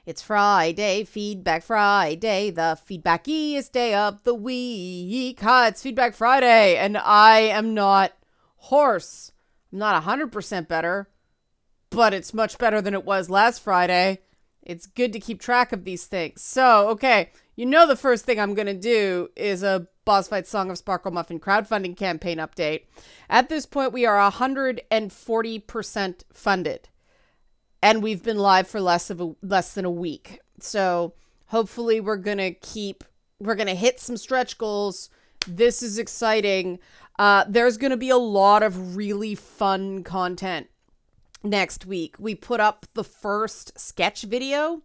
It's Friday, Feedback Friday, the feedbackiest day of the week. Hi, it's Feedback Friday, and I am not hoarse. I'm not 100% better, but it's much better than it was last Friday. It's good to keep track of these things. So, okay, you know the first thing I'm going to do is a Boss Fight Song of Sparkle Muffin crowdfunding campaign update. At this point, we are 140% funded. And we've been live for less than a week. So hopefully we're going to hit some stretch goals. This is exciting. There's going to be a lot of really fun content next week. We put up the first sketch video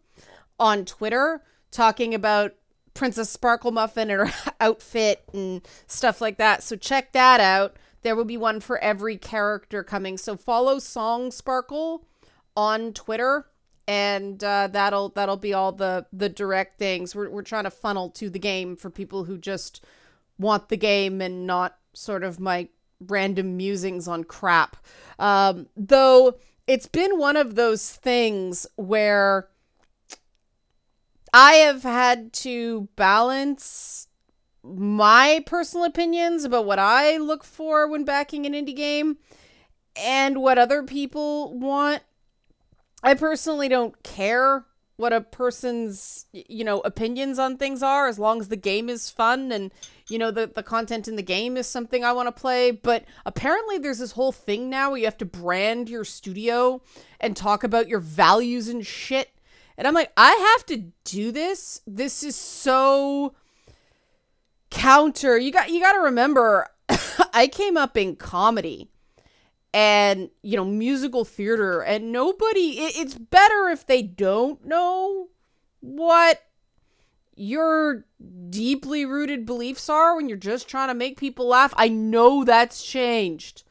on Twitter talking about Princess Sparkle Muffin and her outfit and stuff like that. So check that out. There will be one for every character coming. So follow Song Sparkle on Twitter, and that'll be all the direct things. We're trying to funnel to the game for people who just want the game and not sort of my random musings on crap. Though it's been one of those things where I have had to balance my personal opinions about what I look for when backing an indie game and what other people want. I personally don't care what a person's, opinions on things are, as long as the game is fun and, the content in the game is something I want to play. But apparently there's this whole thing now where you have to brand your studio and talk about your values and shit. And I'm like, I have to do this? This is so counter. You got to remember, I came up in comedy. And, musical theater, and it's better if they don't know what your deeply rooted beliefs are when you're just trying to make people laugh. I know that's changed.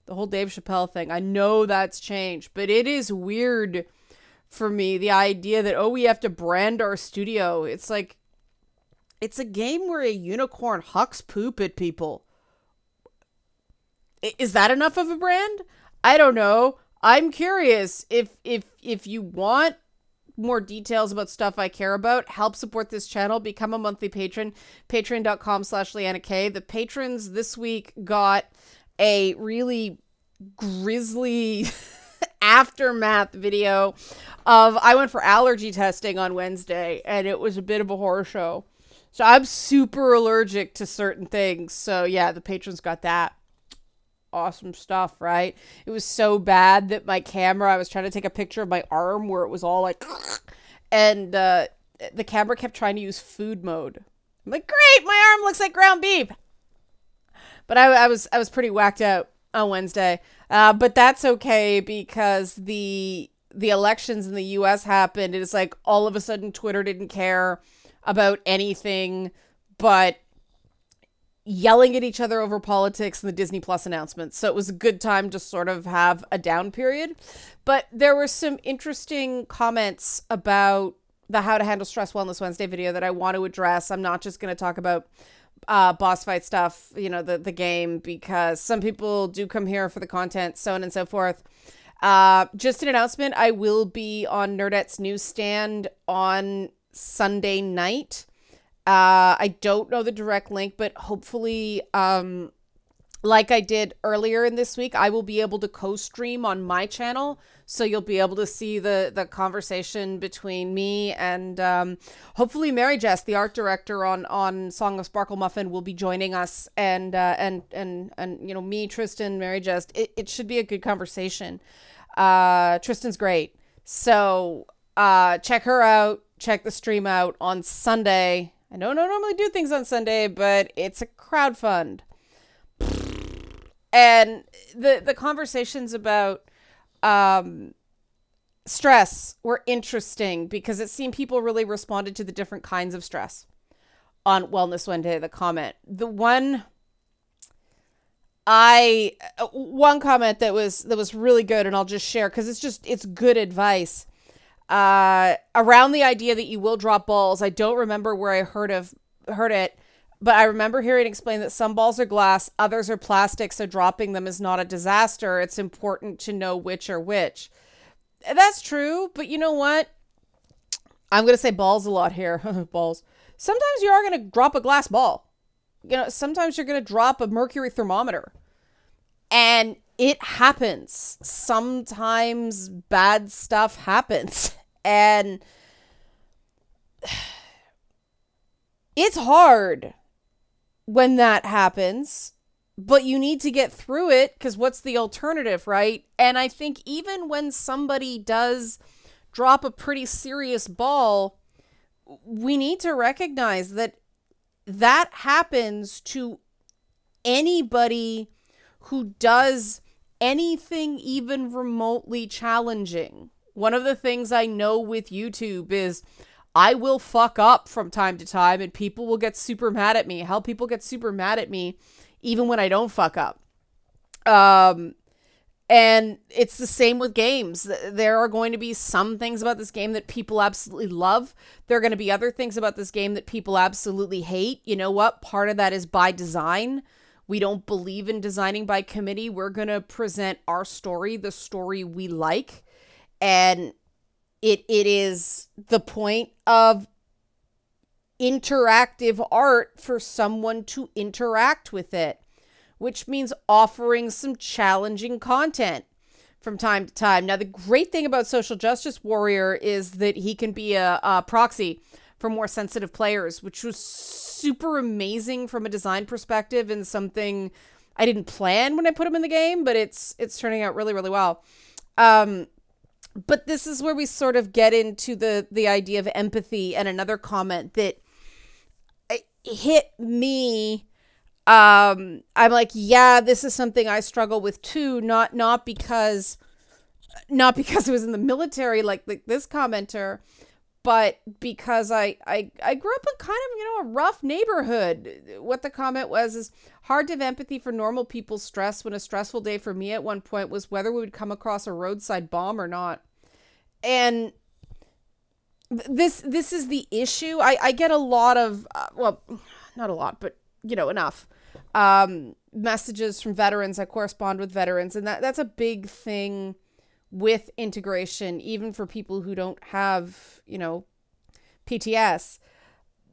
The whole Dave Chappelle thing, I know that's changed. But it is weird for me, the idea that, we have to brand our studio. It's like, it's a game where a unicorn hucks poop at people. Is that enough of a brand? I don't know. I'm curious. If you want more details about stuff I care about, help support this channel, become a monthly patron, patreon.com/LeannaK. The patrons this week got a really grisly aftermath video of, I went for allergy testing on Wednesday, and it was a bit of a horror show. So I'm super allergic to certain things. So yeah, the patrons got that. Awesome stuff, right? It was so bad that my camera, I was trying to take a picture of my arm where it was all like, and the camera kept trying to use food mode. I'm like, great, my arm looks like ground beef. But I was pretty whacked out on Wednesday. But that's okay, because the elections in the US happened. It's like all of a sudden Twitter didn't care about anything but yelling at each other over politics and the Disney Plus announcements. So it was a good time to sort of have a down period. But there were some interesting comments about the How to Handle Stress Wellness Wednesday video that I want to address. I'm not just going to talk about boss fight stuff, the game, because some people do come here for the content, so on and so forth. Just an announcement, I will be on Nerdette's newsstand on Sunday night. I don't know the direct link, but hopefully, like I did earlier in this week, I will be able to co-stream on my channel. So you'll be able to see the conversation between me and, hopefully Mary Jess, the art director on Song of Sparkle Muffin, will be joining us, and me, Tristan, Mary Jess. It should be a good conversation. Tristan's great. So, check her out, check the stream out on Sunday. I don't normally do things on Sunday, but it's a crowdfund. And the conversations about stress were interesting, because it seemed people really responded to the different kinds of stress on Wellness Wednesday, the comment. The one comment that was really good, and I'll just share because it's good advice. Around the idea that you will drop balls. I don't remember where I heard it, but I remember hearing it explained that some balls are glass, others are plastic, so dropping them is not a disaster. It's important to know which are which. That's true, but you know what? I'm going to say balls a lot here. Balls. Sometimes you are going to drop a glass ball. You know, sometimes you're going to drop a mercury thermometer. And it happens. Sometimes bad stuff happens. And it's hard when that happens, but you need to get through it, because what's the alternative, right? And I think even when somebody does drop a pretty serious ball, we need to recognize that that happens to anybody who does anything even remotely challenging. One of the things I know with YouTube is I will fuck up from time to time and people will get super mad at me. Hell, people get super mad at me even when I don't fuck up. And it's the same with games. There are going to be some things about this game that people absolutely love. There are going to be other things about this game that people absolutely hate. You know what? Part of that is by design. We don't believe in designing by committee. We're going to present our story, the story we like. And it is the point of interactive art for someone to interact with it, which means offering some challenging content from time to time. Now, the great thing about Social Justice Warrior is that he can be a proxy for more sensitive players, which was super amazing from a design perspective and something I didn't plan when I put him in the game, but it's turning out really, really well. But this is where we sort of get into the idea of empathy, and another comment that hit me. I'm like, yeah, this is something I struggle with too. Not because it was in the military, like this commenter, but because I grew up in kind of, a rough neighborhood. What the comment was is hard to have empathy for normal people's stress when a stressful day for me at one point was whether we would come across a roadside bomb or not. And this is the issue. I get a lot of, well, not a lot, but enough messages from veterans. I correspond with veterans, and that's a big thing with integration, even for people who don't have, PTS.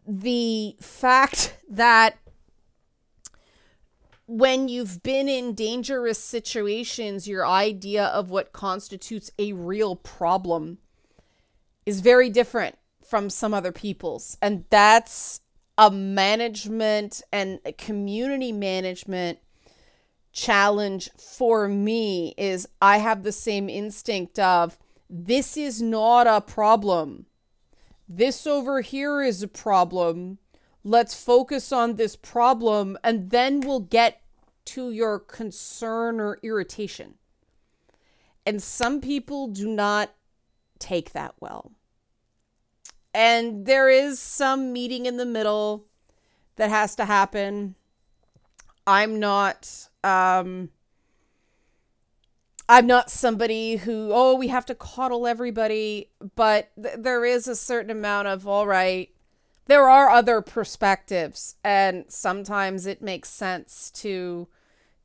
The fact that when you've been in dangerous situations, your idea of what constitutes a real problem is very different from some other people's. And that's a management and a community management challenge for me. Is I have the same instinct of, this is not a problem. This over here is a problem. Let's focus on this problem, and then we'll get to your concern or irritation. And some people do not take that well. And there is some meeting in the middle that has to happen. I'm not somebody who, we have to coddle everybody, but there is a certain amount of, all right, there are other perspectives, and sometimes it makes sense to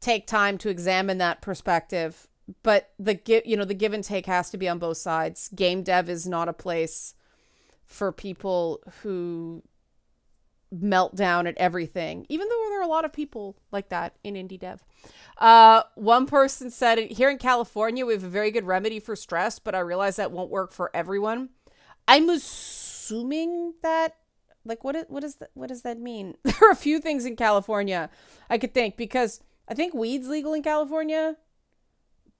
take time to examine that perspective. But the give and take has to be on both sides. Game dev is not a place for people who melt down at everything, even though there are a lot of people like that in indie dev. One person said, here in California, we have a very good remedy for stress, but I realize that won't work for everyone. I'm assuming that, like, what does that mean? There are a few things in California I could think, because I think weed's legal in California,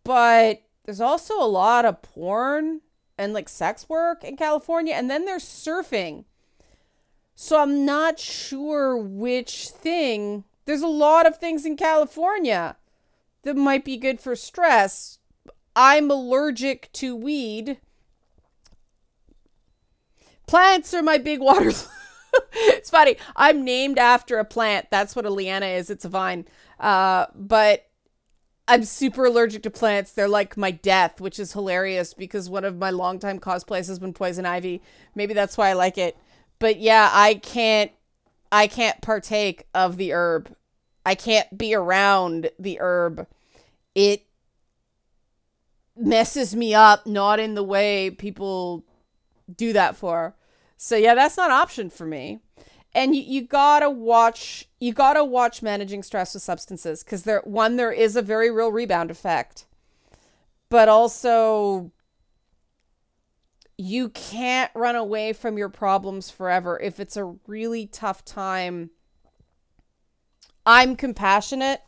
but there's also a lot of porn and like sex work in California, and then there's surfing. So I'm not sure which thing. There's a lot of things in California that might be good for stress. I'm allergic to weed. Plants are my big water. It's funny. I'm named after a plant. That's what a liana is. It's a vine. But I'm super allergic to plants. They're like my death, which is hilarious because one of my longtime cosplays has been poison ivy. Maybe that's why I like it. But yeah, I can't partake of the herb. I can't be around the herb. It messes me up, not in the way people do that for. So yeah, that's not an option for me. And you gotta watch managing stress with substances, because there is a very real rebound effect, but also you can't run away from your problems forever. If it's a really tough time, I'm compassionate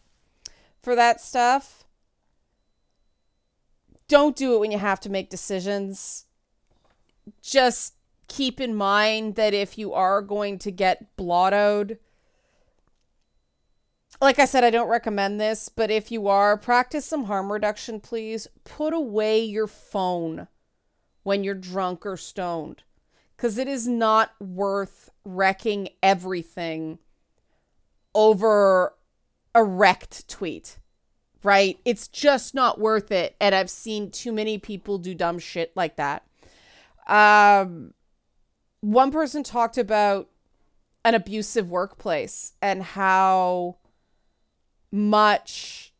for that stuff. Don't do it when you have to make decisions. Just keep in mind that if you are going to get blottoed, like I said, I don't recommend this, but if you are, practice some harm reduction, please. Put away your phone when you're drunk or stoned, because it is not worth wrecking everything over a wrecked tweet, right? It's just not worth it. And I've seen too many people do dumb shit like that. One person talked about an abusive workplace and how much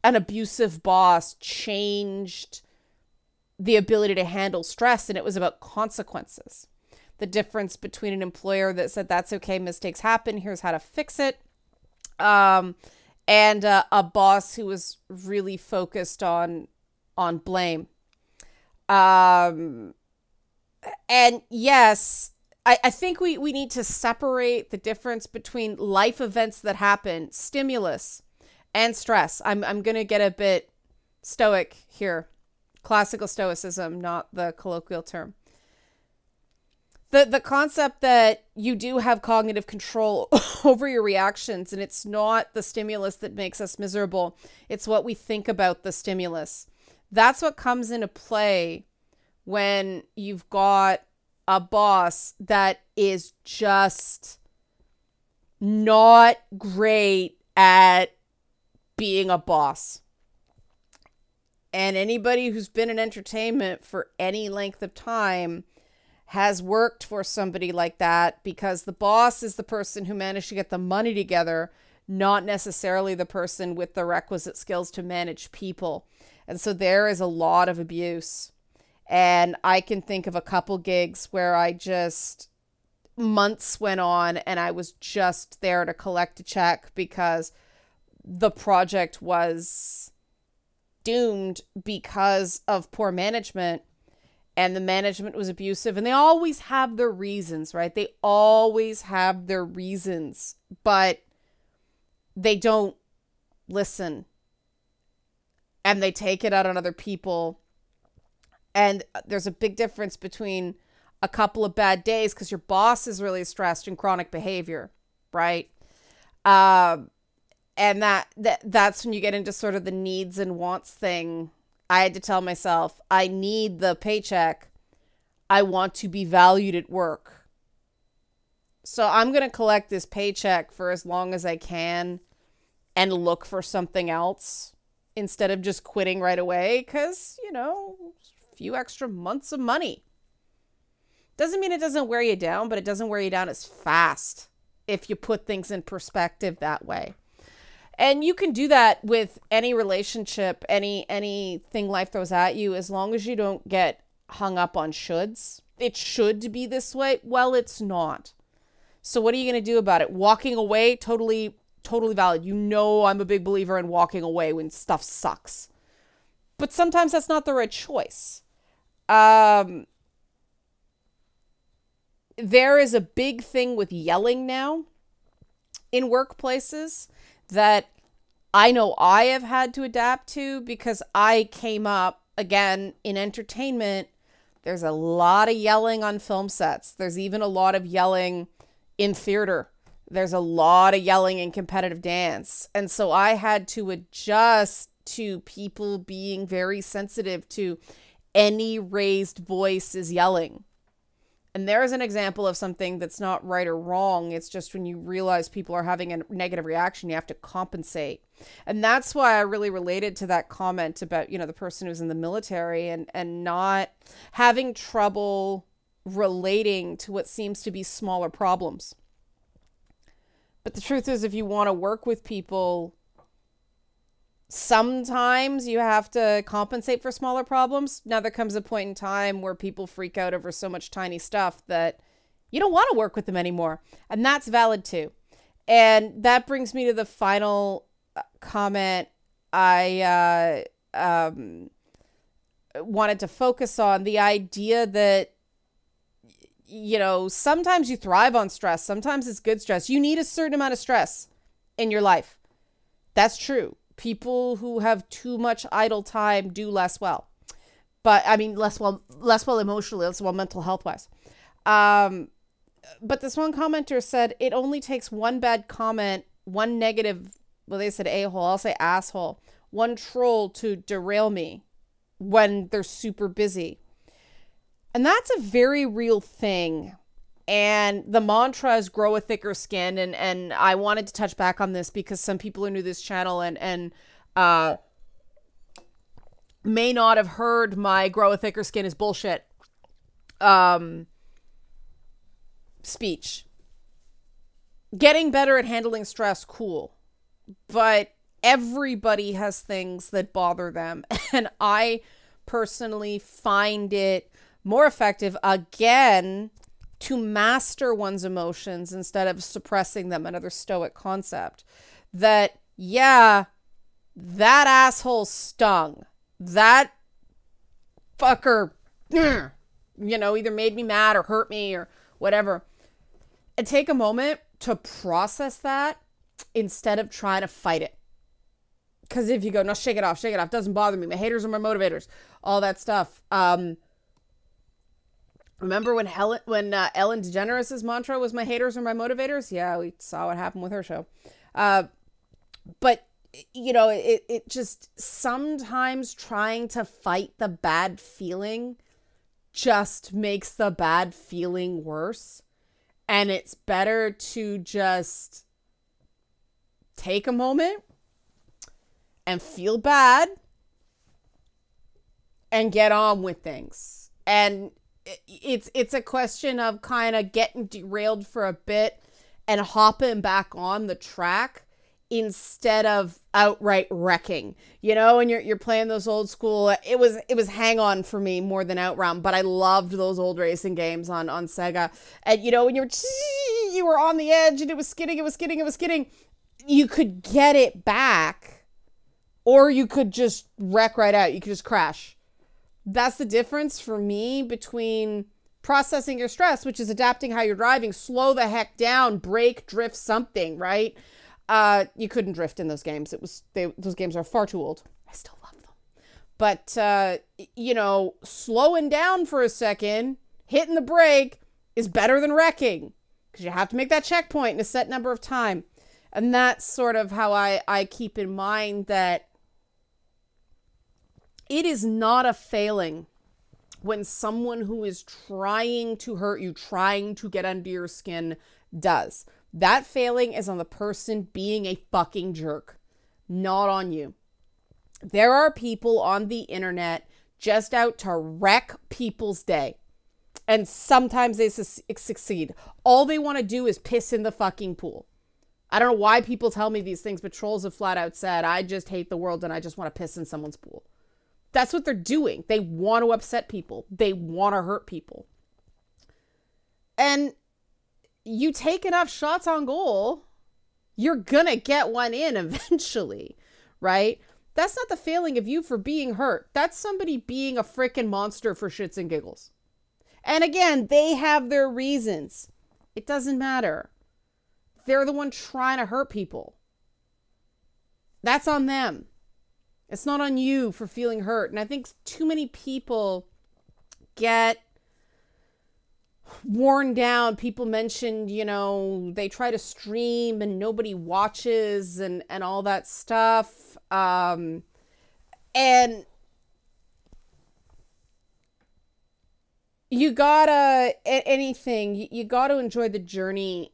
an abusive boss changed the ability to handle stress, and it was about consequences. The difference between an employer that said, that's okay, mistakes happen, here's how to fix it, and a boss who was really focused on blame. And yes, I think we need to separate the difference between life events that happen, stimulus, and stress. I'm going to get a bit stoic here. Classical stoicism, not the colloquial term. The concept that you do have cognitive control over your reactions, and it's not the stimulus that makes us miserable. It's what we think about the stimulus. That's what comes into play when you've got a boss that is just not great at being a boss. And anybody who's been in entertainment for any length of time has worked for somebody like that, because the boss is the person who managed to get the money together, not necessarily the person with the requisite skills to manage people. And so there is a lot of abuse. And I can think of a couple gigs where months went on and I was just there to collect a check because the project was doomed because of poor management, and the management was abusive. And they always have their reasons, right? They always have their reasons, but they don't listen, and they take it out on other people. And there's a big difference between a couple of bad days because your boss is really stressed and chronic behavior, right? And that's when you get into sort of the needs and wants thing. I had to tell myself, I need the paycheck. I want to be valued at work. So I'm going to collect this paycheck for as long as I can and look for something else instead of just quitting right away, because, a few extra months of money. Doesn't mean it doesn't wear you down, but it doesn't wear you down as fast if you put things in perspective that way. And you can do that with any relationship, anything life throws at you, as long as you don't get hung up on shoulds. It should be this way. Well, it's not. So what are you going to do about it? Walking away, totally valid. I'm a big believer in walking away when stuff sucks. But sometimes that's not the right choice. There is a big thing with yelling now in workplaces that I know I have had to adapt to, because I came up, again, in entertainment. There's a lot of yelling on film sets. There's even a lot of yelling in theater. There's a lot of yelling in competitive dance. And so I had to adjust to people being very sensitive to any raised voice is yelling. And there's an example of something that's not right or wrong. It's just when you realize people are having a negative reaction, you have to compensate. And that's why I really related to that comment about, the person who's in the military and not having trouble relating to what seems to be smaller problems. But the truth is, if you want to work with people, Sometimes you have to compensate for smaller problems. Now there comes a point in time where people freak out over so much tiny stuff that you don't want to work with them anymore. And that's valid too. And that brings me to the final comment I wanted to focus on, the idea that, you know, sometimes you thrive on stress. Sometimes it's good stress. You need a certain amount of stress in your life. That's true. People who have too much idle time do less well. But I mean, less well emotionally, less well mental health wise. But this one commenter said, it only takes one bad comment, one negative, well, they said a-hole, I'll say asshole, one troll to derail me when they're super busy. And that's a very real thing. And the mantra is grow a thicker skin. And I wanted to touch back on this because some people are new to this channel and may not have heard my grow a thicker skin is bullshit speech. Getting better at handling stress, cool. But everybody has things that bother them. And I personally find it more effective, again, to master one's emotions instead of suppressing them. Another Stoic concept. That, yeah, that asshole stung. That fucker, you know, either made me mad or hurt me or whatever. And take a moment to process that instead of trying to fight it. Because if you go, no, shake it off, doesn't bother me. My haters are my motivators. All that stuff. Remember when Ellen DeGeneres' mantra was my haters are my motivators? Yeah, we saw what happened with her show. But, you know, it just sometimes trying to fight the bad feeling just makes the bad feeling worse. And it's better to just take a moment and feel bad and get on with things. And it's a question of kind of getting derailed for a bit and hopping back on the track instead of outright wrecking, you know, and you're playing those old school, it was Hang On for me more than Outrun, but I loved those old racing games on Sega. And, you know, when you were on the edge and it was skidding, you could get it back or you could just wreck right out. You could just crash. That's the difference for me between processing your stress, which is adapting how you're driving, slow the heck down, brake, drift something, right? You couldn't drift in those games. Those games are far too old. I still love them. But, you know, slowing down for a second, hitting the brake is better than wrecking because you have to make that checkpoint in a set number of time. And that's sort of how I keep in mind that it is not a failing when someone who is trying to hurt you, trying to get under your skin does. That failing is on the person being a fucking jerk, not on you. There are people on the internet just out to wreck people's day. And sometimes they succeed. All they want to do is piss in the fucking pool. I don't know why people tell me these things, but trolls have flat out said, I just hate the world and I just want to piss in someone's pool. That's what they're doing. They want to upset people. They want to hurt people. And you take enough shots on goal, you're gonna get one in eventually, right? That's not the failing of you for being hurt. That's somebody being a freaking monster for shits and giggles. And again, they have their reasons. It doesn't matter. They're the one trying to hurt people. That's on them. It's not on you for feeling hurt. And I think too many people get worn down. People mentioned, you know, they try to stream and nobody watches and all that stuff. And you gotta, anything, you gotta enjoy the journey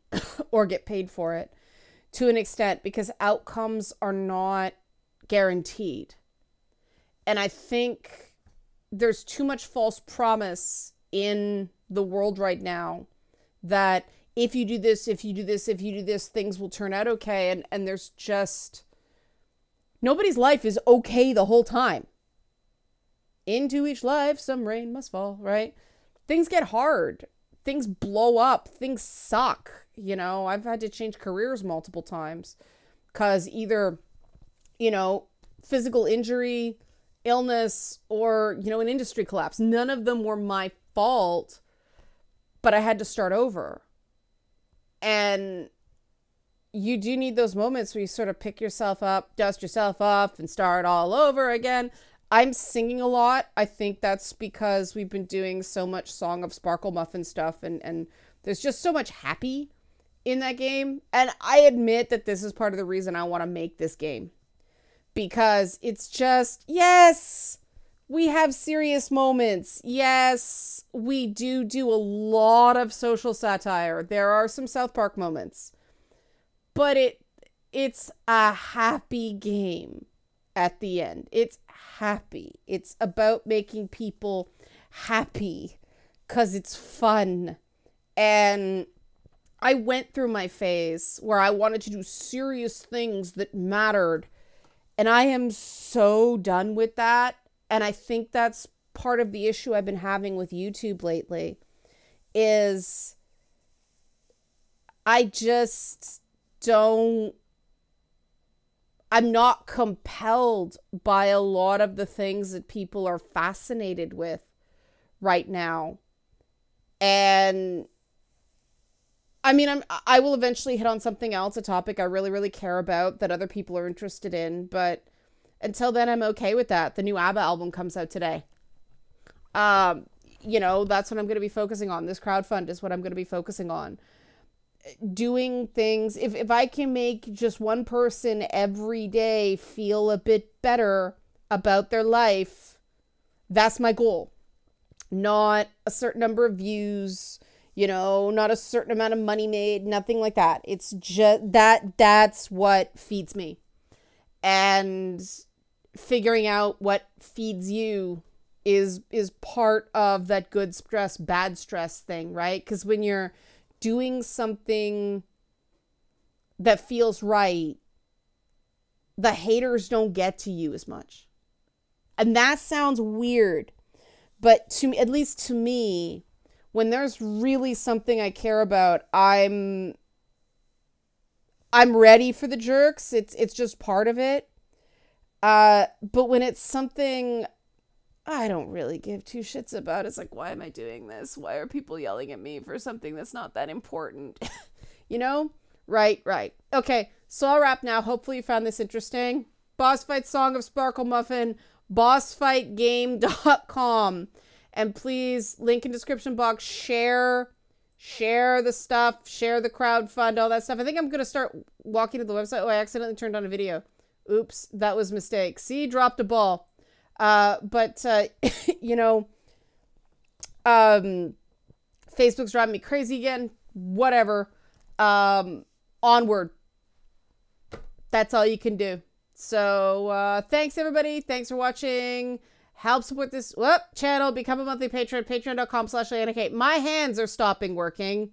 or get paid for it to an extent because outcomes are not guaranteed. And I think there's too much false promise in the world right now that if you do this, things will turn out okay. And there's just Nobody's life is okay the whole time. Into each life, some rain must fall, right? Things get hard. Things blow up. Things suck. You know, I've had to change careers multiple times because either, you know, physical injury, illness, or, you know, an industry collapse. None of them were my fault, but I had to start over. And you do need those moments where you sort of pick yourself up, dust yourself off, and start all over again. I'm singing a lot. I think that's because we've been doing so much Song of Sparkle Muffin stuff, and there's just so much happy in that game. And I admit that this is part of the reason I want to make this game. Because it's just, yes, we have serious moments. Yes, we do a lot of social satire. There are some South Park moments. But it's a happy game at the end. It's happy. It's about making people happy because it's fun. And I went through my phase where I wanted to do serious things that mattered. And I am so done with that. And I think that's part of the issue I've been having with YouTube lately is I just I'm not compelled by a lot of the things that people are fascinated with right now. And I mean, I will eventually hit on something else, a topic I really, really care about that other people are interested in. But until then, I'm okay with that. The new ABBA album comes out today. You know, that's what I'm going to be focusing on. This crowdfund is what I'm going to be focusing on. Doing things, if I can make just one person every day feel a bit better about their life, that's my goal. Not a certain number of views, you know, not a certain amount of money made, nothing like that. It's just that's what feeds me. And figuring out what feeds you is part of that good stress, bad stress thing, right? Because when you're doing something that feels right, the haters don't get to you as much. And that sounds weird, but to me, at least to me, when there's really something I care about, I'm ready for the jerks. It's just part of it. But when it's something I don't really give two shits about, it's like, why am I doing this? Why are people yelling at me for something that's not that important? You know? Right. Okay, so I'll wrap now. Hopefully you found this interesting. Boss Fight Song of Sparkle Muffin, bossfightgame.com. And please, link in description box, share the stuff, share the crowdfund, all that stuff. I think I'm going to start walking to the website. Oh, I accidentally turned on a video. Oops, that was a mistake. See, dropped a ball. But you know, Facebook's driving me crazy again. Whatever. Onward. That's all you can do. So, thanks everybody. Thanks for watching. Help support this channel. Become a monthly patron. Patreon.com/LeannaKate. My hands are stopping working.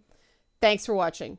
Thanks for watching.